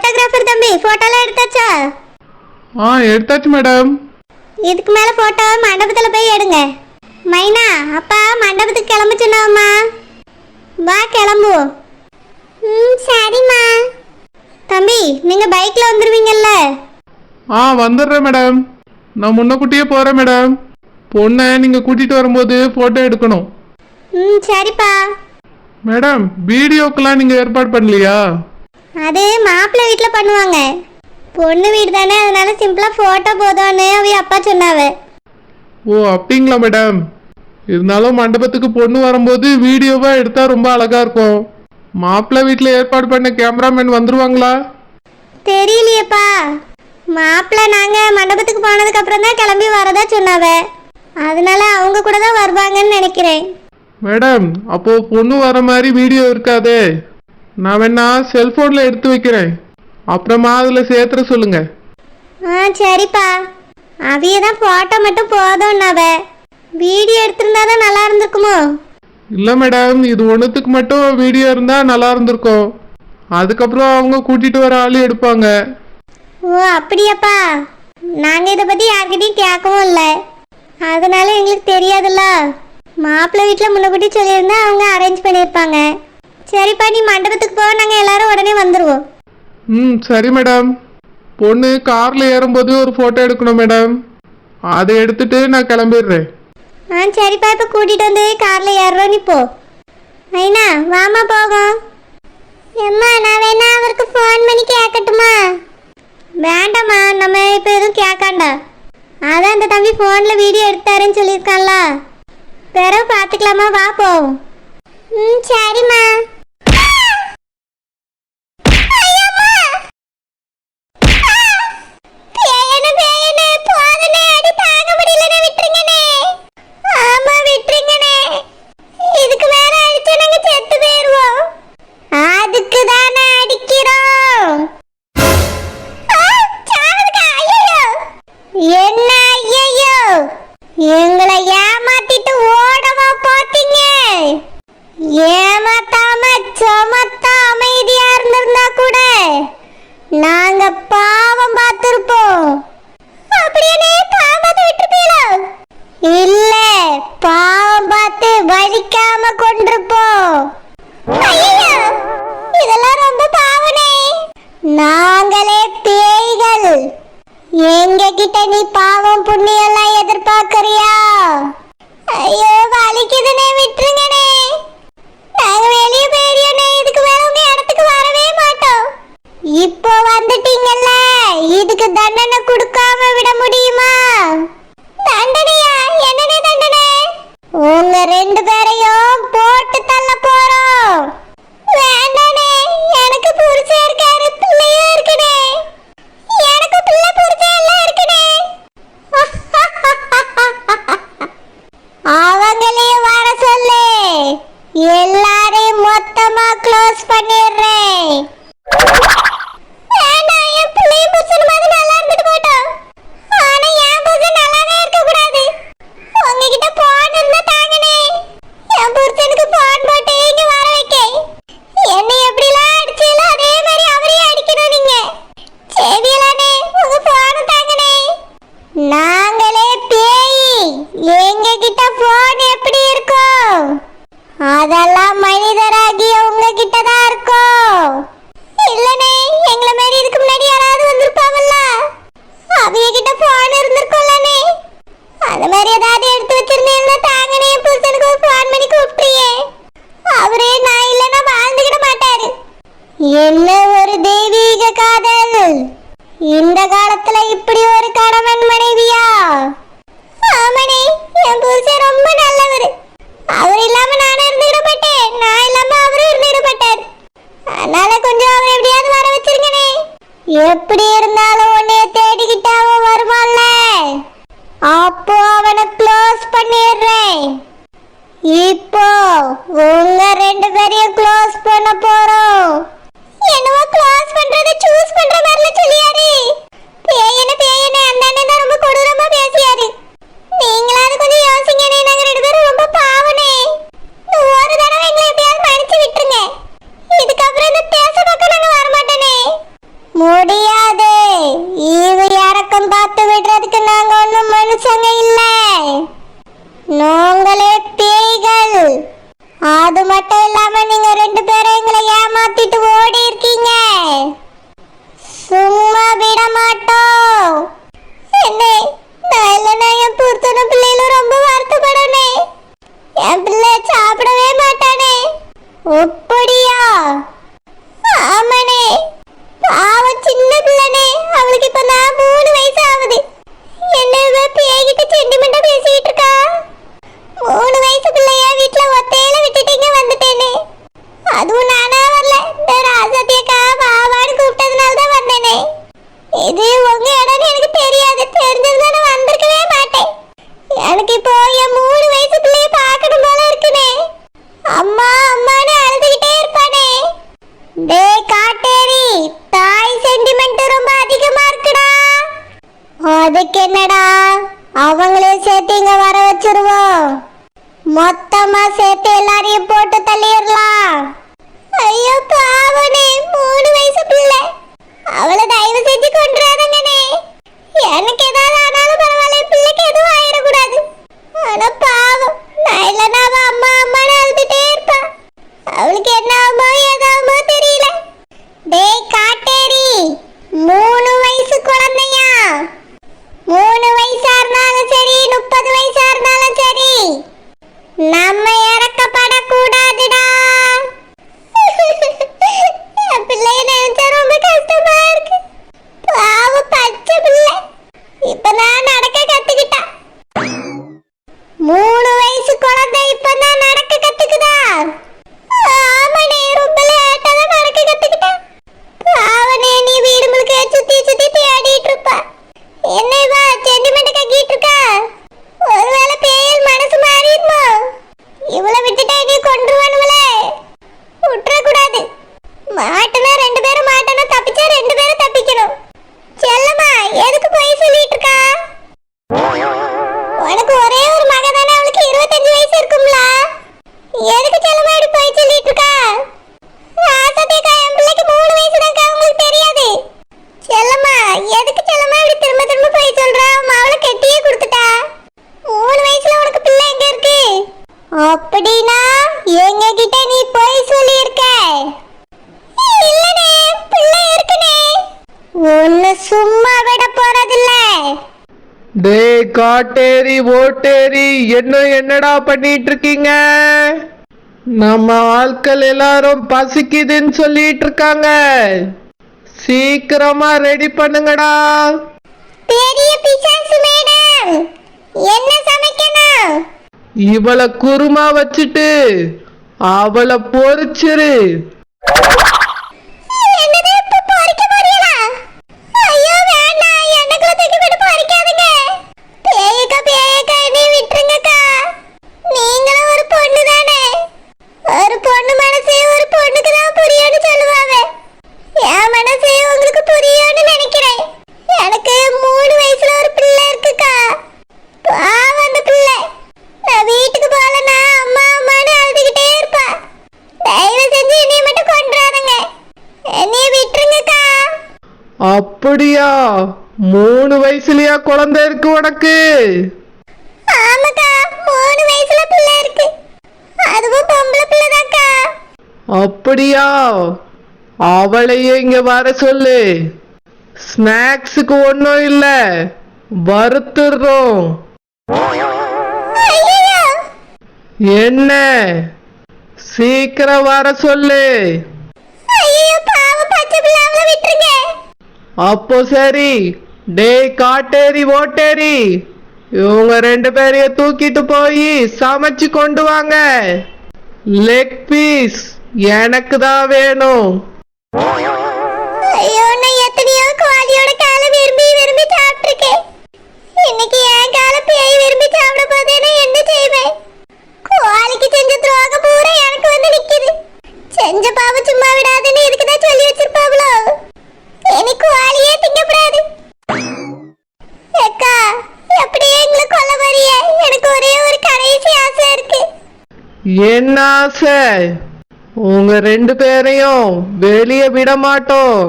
Photographer தம்பி, போட்டோலாம் எடுத்தாச்சா? எடுத்தாச்சு மேடம். இதுக்கு மேல போட்டோ மண்டபத்துல போய் எடுங்க. மைனா, அப்பா மண்டபத்துக்கு கிளம்ப சொன்னாவம்மா. வா கிளம்புவோம். சரிம்மா. தம்பி, நீங்க பைக்ல வந்துருவீங்கல்ல? வந்துடுறேன் மேடம். நான் முன்னக்கூட்டியே போறேன் மேடம். பொண்ணை நீங்க கூட்டிட்டு வரும்போது போட்டோ எடுக்கணும். சரிப்பா. மேடம், வீடியோக்கெல்லாம் நீங்க ஏற்பாடு பண்ணலையா? அது மாப்பிள்ளை வீட்டுல பண்ணுவாங்க. பொண்ணு வீடு தானே, அதனால சிம்பிளா போட்டோ போதும்னு அவ அப்பா சொன்னாவ. ஓ அப்படிங்களா மேடம். இருந்தாலும் மண்டபத்துக்கு பொண்ணு வரும்போது வீடியோவா எடுத்தா ரொம்ப அழகா இருக்கும். மாப்பிள்ளை வீட்டுல ஏற்பாடு பண்ண கேமராமேன் வந்துருவாங்களா? தெரியலையேப்பா. மாப்பிள்ளை நாங்க மண்டபத்துக்கு போனதுக்கு அப்புறம் தான் கிளம்பி வரதா சொன்னாவ. அதனால அவங்க கூட தான் வருவாங்கன்னு நினைக்கிறேன். மேடம், அப்போ பொண்ணு வர மாதிரி வீடியோ இருக்காதே. நான் வேணா செல்போன்ல எடுத்து வைக்கிறேன். அப்புறமா அதுல சேர்த்துற சொல்லுங்க. சரிப்பா. அவைய தான் போட்டோ மட்டும் போதும்னாவ. வீடியோ எடுத்திருந்தாதான் நல்லா இருந்திருக்குமோ? இல்ல மேடம், இது ஒண்ணுத்துக்கு மட்டும் வீடியோ இருந்தா நல்லா இருந்திருக்கும். அதுக்கப்புறம் அவங்க கூட்டிட்டு வர ஆளு எடுப்பாங்க. ஓ அப்படியாப்பா. நாங்க இதை பத்தி யார்கிட்டையும் கேட்கவும் இல்லை, அதனால எங்களுக்கு தெரியாதுல்ல. மாப்பிள்ளை வீட்டில் முன்னக்கூட்டி சொல்லியிருந்தா அவங்க அரேஞ்ச் பண்ணியிருப்பாங்க. சரிப்பா, நீ மண்டபத்துக்கு போக, நாங்கள் எல்லாரும் உடனே வந்துடுவோம். சரி மேடம். பொண்ணு கார்ல ஏறும்போது ஒரு போட்டோ எடுக்கணும் மேடம். அதை எடுத்துட்டு நான் கிளம்பிடுறேன். சரிப்பா, இப்போ கூட்டிட்டு வந்து கார்ல ஏறுறோம். நீ போ. ஐனா வாமா போவோம். எம்மா, நான் வேணா அவருக்கு ஃபோன் பண்ணி கேட்கட்டுமா? வேண்டாம்மா, நம்ம இப்போ எதுவும் கேட்காண்டா. அதான் அந்த தம்பி ஃபோனில் வீடியோ எடுத்தாருன்னு சொல்லியிருக்கான்ல, பிறகு பார்த்துக்கலாமா? வா போவோம். சரிம்மா. எங்களை ஏமாத்திட்டு ஓடவா பாத்தீங்க? ஏமாத்தாம சமத்தா அமைதியா இருந்திருந்தா கூட நாங்க பாவம் பார்த்திருப்போம். அப்படியே பாவம் பார்த்து விட்டுருப்பீங்களோ? இல்ல, பாவம் பார்த்து வலிக்காம கொண்டிருப்போம். இதெல்லாம் ரொம்ப பாவனே. நாங்களே பேய்கள். எங்க கிட்ட நீ பாவம் புண்ணியம் எல்லாம் எதிர்பார்க்கறியா? ஐயோ வலிக்குதுனே, விட்டுருங்கனே. நாங்க வெளியே போயிடுறோனே. இதுக்கு மேல உங்க இடத்துக்கு வரவே மாட்டோம். இப்போ வந்துட்டீங்கல்ல, இதுக்கு தண்டனை கொடுக்காம விட முடியுமா? தண்டனையா? என்னனே தண்டனை? உங்க ரெண்டு பேரையும் போட்டு தள்ள போறோம். வேண்டானே, எனக்கு புருஷன் இருக்காரு, பிள்ளையும் இருக்குனே. எனக்கு பிள்ளை புருஷன் எல்லாம் இருக்குனே. அவங்களையும் வர சொல்லு. எல்லாரையும் மொத்தமா க்ளோஸ் பண்ணிடுறேன். வேண்டாம், என் பிள்ளையும் புருஷன் மாதிரி நல்லா இருந்துட்டு போட்டோம். ஆனா என் புருஷன் நல்லாவே இருக்க கூடாது. உங்ககிட்ட போன் இருந்தா தாங்கனே. என் புருஷனுக்கு போன் போட்டு இங்க வர வைக்க. என்னை எப்படிலாம் அடிச்சீங்களோ அதே மாதிரி அவரையும் அடிக்கணும் நீங்க. செவியலானே, உங்க போன் தாங்கனே. நாங்களே பேய். எங்க கிட்ட போன் எப்படி இருக்கும்? அதெல்லாம் மனிதராகிய உங்ககிட்ட தான் இருக்கும். இல்லனே, எங்கள மாதிரி இதுக்கு முன்னாடி யாராவது வந்திருப்பாங்கல்ல, அவங்க கிட்ட போன் இருந்திருக்கும்லனே. அது மாதிரி ஏதாவது எடுத்து வச்சிருந்தீங்கன்னா தாங்கனே. புருஷனுக்கு போன் பண்ணி கூப்பிட்றியே. அவரே நான் இல்லைன்னா வாழ்ந்துக்கிட மாட்டாரு. என்ன ஒரு தெய்வீக காதல்! இந்த காலத்துல இப்படி ஒரு கணவன் மனைவியா? ஆமனே, என் புருஷன் ரொம்ப நல்லவர். அவர் இல்லாம நானும் இருந்துக்கிட மாட்டேன், நான் இல்லாம அவரும் இருந்துக்கிட மாட்டார். அதனால கொஞ்சம் அவர் எப்படியாவது வர வச்சிருங்கனே. எப்படி இருந்தாலும் உன்னைய தேடிக்கிட்டு அவன் வருவான்ல, அப்போ அவனை க்ளோஸ் பண்ணிடுறேன். இப்போ உங்க ரெண்டு பேரையும் க்ளோஸ் பண்ண போறோம். என்னவோ க்ளோஸ் பண்றத சூஸ் பண்ற மாதிரில சொல்லியாரு. பேயனே அந்த அண்ணன் தான் ரொம்ப கொடூரமா பேசியாரு. நீங்களாவது கொஞ்சம் யோசிங்கனே. நாங்க ரெண்டு பேரும் ரொம்ப பாவனே. ஒரு தடவை எங்களை எப்படியாவது மன்னிச்சு விட்டுருங்க. இதுக்கப்புறம் இந்த தேச பக்கம் நாங்க வரமாட்டேனே. முடியாது. ஈவு இறக்கம் பார்த்து விடுறதுக்கு நாங்க ஒண்ணும் மனுஷங்க இல்ல, நாங்களே பேய்கள். அது மட்டும் இல்லாம நீங்க 2 பேரும் எங்களை ஏமாத்திட்டு ஓடி இருக்கீங்க. சும்மா விட மாட்டோம். என்ன நான் இல்லைன்னா என் புருஷன பிள்ளைகளும் ரொம்ப வருத்தப்படனே. என் பிள்ளை சாப்பிடவே மாட்டானே. அப்படியா? ஆமாண்ணே. பாவம் சின்ன பிள்ளைனே. அவளுக்கு இப்ப நான் 3 வயசு ஆகுது. என்ன பேய்கிட்ட சென்டிமெண்டா பேசிட்டு இருக்கா. 3 வயசு பிள்ளைய வீட்டுல ஒத்தையில விட்டுட்டீங்க வந்துட்டேனே. அதுவும் நானா வரல, இந்த ராசாத்தியக்கா பாவான்னு கூப்பிட்டதுனால தான் வந்தேனே. இது உங்க இடம்னு எனக்கு தெரியாது. தெரிஞ்சிருந்தா நான் வந்திருக்கவே மாட்டேன். எனக்கு இப்போ என் 3 வயசு பிள்ளைய பார்க்கணும் போல இருக்குனே. அம்மா அம்மான்னு அழுதுகிட்டே இருப்பானே. டேய் காட்டேரி, தாய் சென்டிமெண்ட் ரொம்ப அதிகமா இருக்குடா. அதுக்கு என்னடா, அவங்களே சேர்த்து இங்க வர வச்சிருவோம். மொத்தமா சேர்த்து எல்லாரையும் போட்டு தள்ளிடலாம். ஐயோ பாவனே, 3 வயசு பிள்ளை. அவளை தயவு செஞ்சு கொண்டுறாதங்கனே. எனக்கு ஏதாவது ஆனாலும் பரவாயில்ல, பிள்ளைக்கு எதுவும் ஆயிடக்கூடாது. ஆனா பாவம், நான் இல்லைன்னா அவ அம்மா அம்மான்னு அழுதுட்டே இருப்பா. அவளுக்கு என்ன ஆகுமோ ஏதாகுமோ தெரியல. டேய் காட்டேரி, 3 வயசு குழந்தையா? 3 வயசா இருந்தாலும் சரி, 30 வயசா இருந்தாலும் சரி, நம்ம இறக்கப்படக்கூடாதுடா. என் பிள்ளைய நினைச்சா ரொம்ப கஷ்டமா இருக்கு. பாவம் பச்சை பிள்ளை. இப்ப நான் நடக்க கத்துக்கிட்டா. 3 வயசு குழந்தை இப்பதான் நடக்க கத்துக்குதா? ஆமாண்ணே, ரொம்ப லேட்டா தான் நடக்க கத்துக்கிட்டா. பாவனே, நீ வீடு முழுக்க சுத்தி சுத்தி தேடிட்டு இருப்பா. என்ன இவ சென்டிமெண்ட் கக்கிட்டு இருக்கா? ஒருவேளை பேயல் மனசு மாறிடுமோ? இவளை விட்டுட்டா நீ கொன்றுவானுவலே. விட்டுறக்கூடாது. மாட்டனா 2 பேரும் மாட்டணும், தப்பிச்சா 2 பேரும் தப்பிக்கணும். செல்லம்மா, எதுக்கு போய் சொல்லிட்டு இருக்கா? உனக்கு ஒரே ஒரு மக தானே, அவளுக்கு 25 வயசு இருக்கும்ல. எதுக்கு செல்லம்மா இப்படி போய் சொல்லிட்டு இருக்கா? ராசாத்தியக்கா, என் பிள்ளைக்கு 3 வயசு தான்க்கா, உங்களுக்கு தெரியாது. செல்லம்மா, எதுக்கு செல்லம்மா இப்படி திரும்ப திரும்ப போய் சொல்றா? அவளை கெட்டியே கொடுத்துட்டா. 3 வயசுல உனக்கு பிள்ளை எங்க இருக்கு? அப்படின்னா எங்க கிட்ட நீ போய் சொல்லியிருக்க? இல்லனே, பிள்ளை இருக்குனே. உன்னை சும்மா விட போறதில்ல. டேய் காட்டேரி ஓட்டேரி, என்னடா பண்ணிட்டு இருக்கீங்க? நம்ம ஆட்கள் எல்லாரும் பசிக்குதுன்னு சொல்லிட்டு இருக்காங்க. சீக்கிரமா ரெடி பண்ணுங்கடா. பெரிய பிசாசு மேடம், என்ன சமைக்கணும்? இவளை குருமா வச்சுட்டு அவளை பொரிச்சிரு. என்னது, இப்ப பொரிக்க போறீங்களா? ஐயோ வேண்டாம், எனக்குள்ள தூக்கி விட்டு பொரிக்காதீங்க. பேயக்கா, நீ விட்டுருங்கக்கா. நீங்களும் ஒரு பொண்ணு தானே. ஒரு பொண்ணு மனசே ஒரு பொண்ணுக்கு தான் புரியும்னு சொல்லுவாங்க. என் மனசே உங்களுக்கு புரியும்னு நினைக்கிறேன். எனக்கு 3 வயசுல ஒரு பிள்ளை இருக்குக்கா. பாவம் அந்த பிள்ளை. நான் வீட்டுக்கு போகலன்னா அம்மா அம்மான்னு அழுதுகிட்டே இருப்பா. தயவு செஞ்சு என்னைய மட்டும் கொன்றாதங்க. என்னைய விட்டுருங்கக்கா. அப்படியா? 3 வயசுலயா குழந்தை இருக்கு உனக்கு? ஆமாக்கா, 3 வயசுல பிள்ளை இருக்கு. அதுவும் பொம்பளை பிள்ளைதாக்கா. அப்படியா? அவளையே இங்க வர சொல்லு. ஸ்நாக்ஸுக்கு ஒன்றும் இல்ல, வறுத்துறோம். ஐயோ, என்ன, சீக்கிரம் வர சொல்லு. ஐயோ பாவம் பச்சை பிள்ளை, அவளை விட்டுருங்க. அப்போ சரி. டேய் காட்டேரி ஓட்டேரி, இவங்க 2 பேரையும் தூக்கிட்டு போய் சமைச்சு கொண்டு வாங்க. லெக் பீஸ் எனக்கு தான் வேணும். ஐயோ, நான் எத்தனையோ கோழியோட காலை விரும்பி விரும்பி சாப்பிட்டுருக்கேன். இன்னைக்கு என் காலை பேய் விரும்பி சாப்பிட போதேன்னா என்ன செய்வேன்? கோழிக்கு செஞ்ச துரோகம் பூரா எனக்கு வந்து நிக்குது. செஞ்ச பாவம் சும்மா விடாதுன்னு இதுக்கு தான் சொல்லி வச்சிருப்பாங்களோ. எனக்கு கோழியே திங்கப்படாது. அக்கா, எப்படியே எங்களை கொல்ல வரிய? எனக்கு ஒரே ஒரு கடைசி ஆசை இருக்கு. என்ன ஆசை? உங்க 2 பேரையும் வெளியே விட மாட்டோம்.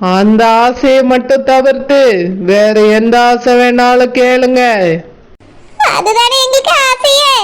அந்த ஆசையை மட்டும் தவிர்த்து வேற எந்த ஆசை வேணாலும் கேளுங்க. அதுதானே எங்களுக்கு ஆசையே.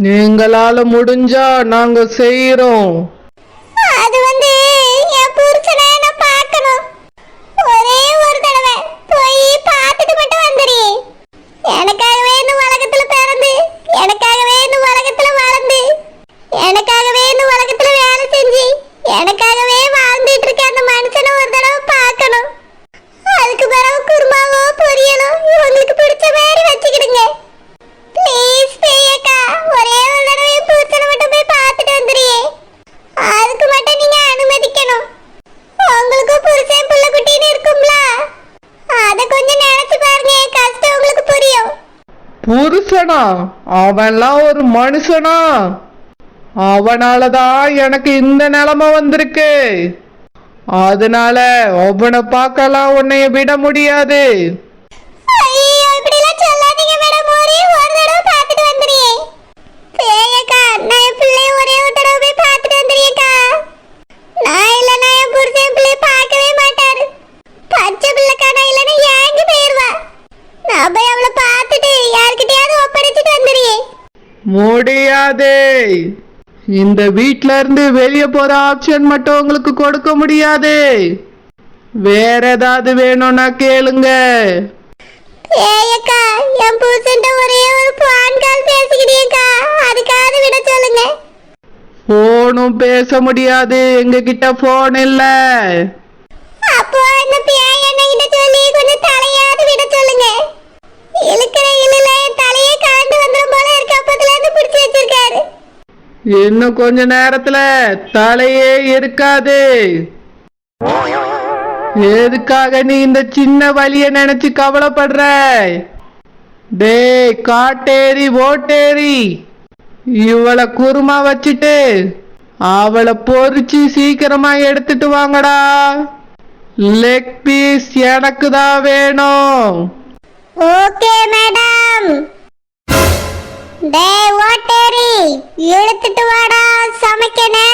நீங்களால முடிஞ்சா நாங்க செய்யறோம். அது வந்து என் புருஷனை நான் பார்க்கணும். ஒரே ஒரு தடவை போய் பார்த்துட்டு மட்டும் வந்துடு. எனக்காகவே இந்த உலகத்துல பிறந்து, எனக்காகவே இந்த உலகத்துல வளர்ந்து, எனக்காகவே இந்த உலகத்துல வேலை செஞ்சு, எனக்காகவே வாழ்ந்துட்டு இருக்க அந்த மனுஷனை ஒரு தடவை பார்க்கணும். அதுக்கு பிறகு குருமாவோ பொரியலோ உங்களுக்கு பிடிச்ச மாதிரி வச்சுக்கிடுங்க. ப்ளீஸ் பேயக்கா, ஒரே ஒரு தடவை புருஷனை மட்டும் போய் பார்த்துட்டு வந்துடுறியே. அதுக்கு மட்டும் நீங்க அனுமதிக்கணும். உங்களுக்கு புருஷன் புள்ள குட்டின்னு இருக்கும்ல, அத கொஞ்சம் நினைச்சு பாருங்க. என் கஷ்டம் உங்களுக்கு புரியும். புருஷனா? அவன்லாம் ஒரு மனுஷனா? அவனாலதான் எனக்கு இந்த நிலைமை வந்திருக்கு. அதனால அவனை பார்க்கலாம் உன்னைய விட முடியாது. ஐயோ, இப்படிலாம் சொல்லாதீங்க மேடம். ஒரே ஒரு தடவை பார்த்துட்டு வந்துடுறியே. பேயக்கா, நான் என் பிள்ளைய ஒரே ஒரு தடவை போய் பார்த்துட்டு வந்துடுறியேக்கா. நான் இல்லைன்னா என் புருஷன் பிள்ளைய பார்க்கவே மாட்டாரு. பச்சை பிள்ளைக்கா, நான் இல்லைன்னா ஏங்கி போயிடுவா. நான் போய் அவளை பார்த்துட்டு யாருக்கிட்டையாவது ஒப்படைச்சிட்டு வந்துடுறியே. முடியாது. இந்த வீட்ல இருந்து வெளியே போற ஆப்ஷன் மட்டும் உங்களுக்கு கொடுக்க முடியாது. வேற ஏதாவது வேணும்னா கேளுங்க. ஏயக்கா, என் புருஷன்ட்ட ஒரே ஒரு பான் கால் பேசிக்கிட்டேக்கா, அதுக்காவது விட சொல்லுங்க. போனும் பேச முடியாது, எங்க கிட்ட போன் இல்ல. அப்போ இந்த பேய் அண்ணங்கிட்ட சொல்லி கொஞ்சம் தலையாவது விட சொல்லுங்க. இழுக்கிற இழுல என் தலையே கலந்து வந்துடும் போல இருக்கு. அப்பத்துல இருந்து பிடிச்சி வச்சிருக்காரு. இன்னும் கொஞ்ச நேரத்துல தலையே இருக்காது. எதுக்காக நீ இந்த சின்ன வலிய நினைச்சு கவலைப்படுற? டேய் காட்டேரி ஓட்டேரி, இவளை குருமா வச்சுட்டு அவளை பொறிச்சு சீக்கிரமா எடுத்துட்டு வாங்கடா. லெக் பீஸ் எனக்கு தான் வேணும். Okay madam. டேய் ஓட்டேரி, இழுத்துட்டு வாடா, சமைக்க நேரம்